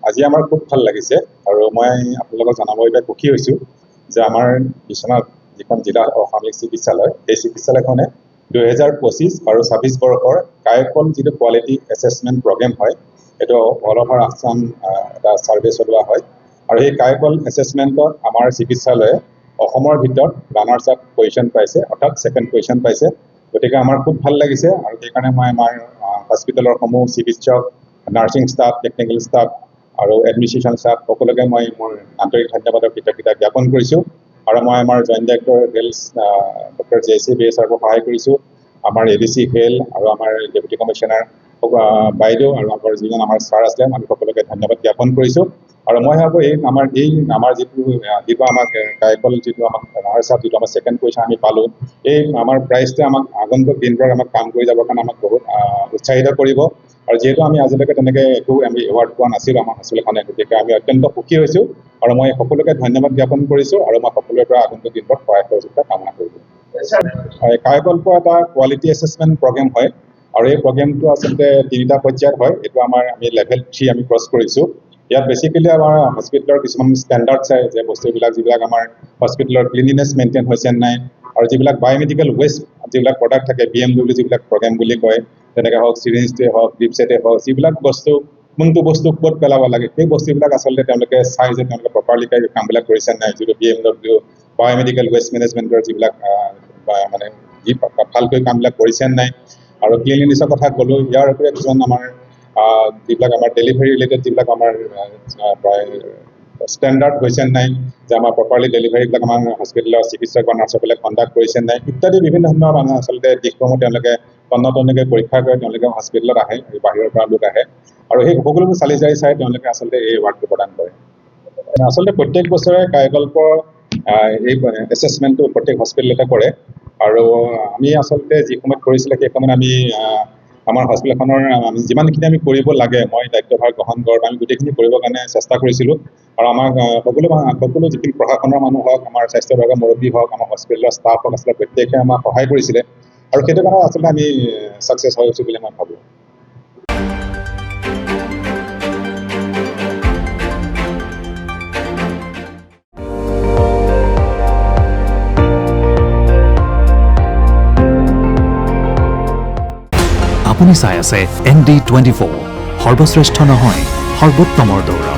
আজি আমাৰ খুব ভাল লাগিছে আৰু মই আপোনালোকক জনাব এতিয়া সুখী হৈছোঁ যে আমাৰ বিশ্বনাথ যিখন জিলা অসামৰিক চিকিৎসালয় এই চিকিৎসালয়খনে 2025 আৰু 26 বৰ্ষৰ কায়কল যিটো কোৱালিটি এছেছমেণ্ট প্ৰগ্ৰেম হয় এইটো অল অভাৰ আছাম এটা ছাৰ্ভে চলোৱা হয় আৰু এই কায়কল এছেছমেণ্টত আমাৰ চিকিৎসালয়ে অসমৰ ভিতৰত ৰানাৰ্ছ আপ পজিশ্যন পাইছে অৰ্থাৎ ছেকেণ্ড পজিশ্যন পাইছে গতিকে আমাৰ খুব ভাল লাগিছে আৰু সেইকাৰণে মই আমাৰ হস্পিটেলৰ সমূহ চিকিৎসক নাৰ্ছিং ষ্টাফ টেকনিকেল ষ্টাফ আৰু এডমিনিষ্ট্ৰেশ্যন ষ্টাফ সকলোকে মই মোৰ আন্তৰিক ধন্যবাদৰ কৃতজ্ঞতা জ্ঞাপন কৰিছোঁ আৰু মই আমাৰ joint director health doctor JC বেছাৰকো সহায় কৰিছোঁ আমাৰ ADC হেল আৰু আমাৰ ডেপুটি কমিশ্যনাৰ বাইদেউ আৰু আমাৰ ছাৰ আছিলে আমি সকলোকে ধন্যবাদ জ্ঞাপন কৰিছোঁ আৰু মই ভাবোঁ আমাৰ যিটো আমাক কায়কল যিটো আমাক ৰানাৰ্ছ আপ যিটো আমাৰ ছেকেণ্ড পজিশ্যন আমি পালোঁ এই আমাৰ প্ৰাইজটোৱে আমাক আগন্তুক দিনবোৰত আমাক কাম কৰি যাবৰ কাৰণে আমাক বহুত উৎসাহিত কৰিব আৰু যিহেতু আমি আজিলৈকে তেনেকৈ একো আমি এৱাৰ্ড পোৱা নাছিলোঁ আমাৰ হস্পিটেলখনে গতিকে আমি অত্যন্ত সুখী হৈছোঁ আৰু মই সকলোকে ধন্যবাদ জ্ঞাপন কৰিছোঁ আৰু মই সকলোৰে পৰা আগন্তুক দিনবোৰত সহায় সহযোগিতা কামনা কৰিছোঁ কায়কল্প এটা কোৱালিটি এছেছমেণ্ট প্ৰগ্ৰেম হয় আৰু এই প্ৰগ্ৰেমটো আচলতে 3টা পৰ্যায়ত হয় এইটো আমি লেভেল 3 আমি ক্ৰছ কৰিছোঁ ইয়াত বেছিকেলি আমাৰ হস্পিটেলৰ কিছুমান ষ্টেণ্ডাৰ্ড চাই যে বস্তুবিলাক যিবিলাক আমাৰ হস্পিটেলৰ ক্লিনিনেছ মেইনটেইন হৈছে নাই আৰু যিবিলাক বায়'মেডিকেল ৱেষ্ট যিবিলাক প্ৰডাক্ট থাকে BMW যিবিলাক প্ৰগ্ৰেম বুলি কয় যেনেকৈ হওক চিৰিঞ্জটোৱে হওক ড্ৰিপছেটে হওক যিবিলাক বস্তু কোনটো বস্তু ক'ত পেলাব লাগে সেই বস্তুবিলাক আচলতে তেওঁলোকে চাই যে তেওঁলোকে প্ৰপাৰলি কামবিলাক কৰিছে নাই যিটো BMW বায়'মেডিকেল ৱেষ্ট মেনেজমেণ্টৰ যিবিলাক মানে যি ভালকৈ কামবিলাক কৰিছে নাই আৰু ক্লিনিনেছৰ কথা ক'লোঁ ইয়াৰ উপৰি কিছুমান আমাৰ যিবিলাক আমাৰ ডেলিভাৰী ৰিলেটেড যিবিলাক আমাৰ প্ৰায় ষ্টেণ্ডাৰ্ড হৈছে নাই যে আমাৰ প্ৰপাৰলি ডেলিভাৰীবিলাক আমাৰ হস্পিটেলৰ চিকিৎসক বা নাৰ্ছসকলে কণ্ডাক্ট কৰিছে নাই ইত্যাদি বিভিন্ন ধৰণৰ মানে আচলতে দিশসমূহ তেওঁলোকে তন্নতন্নকৈ পৰীক্ষা কৰে তেওঁলোকে হস্পিটেলত আহে বাহিৰৰ পৰা লোক আহে আৰু সেই সকলোবোৰ চালি জাৰি চাই তেওঁলোকে আচলতে এই এৱাৰ্ডটো প্ৰদান কৰে আচলতে প্ৰত্যেক বছৰে কায়কল্পৰ এই এছেছমেণ্টটো প্ৰত্যেক হস্পিটেলতে কৰে আৰু আমি আচলতে যি সময়ত কৰিছিলে সেই সময়ত আমি আমাৰ হস্পিটেলখনৰ যিমানখিনি আমি কৰিব লাগে মই দায়িত্বভাৰ গ্ৰহণ কৰাত আমি গোটেইখিনি কৰিবৰ কাৰণে চেষ্টা কৰিছিলোঁ আৰু আমাক সকলো যিখিনি প্ৰশাসনৰ মানুহ হওক আমাৰ স্বাস্থ্য বিভাগৰ মুৰব্বী হওক আমাৰ হস্পিটেলৰ ষ্টাফ হওক আচলতে প্ৰত্যেকে আমাক সহায় কৰিছিলে আৰু সেইটো কাৰণে আচলতে আমি ছাকচেছ হৈছোঁ বুলি মই ভাবোঁ আপুনি চাই আছে ND24 সৰ্বশ্ৰেষ্ঠ নহয় সৰ্বোত্তমৰ দৌৰ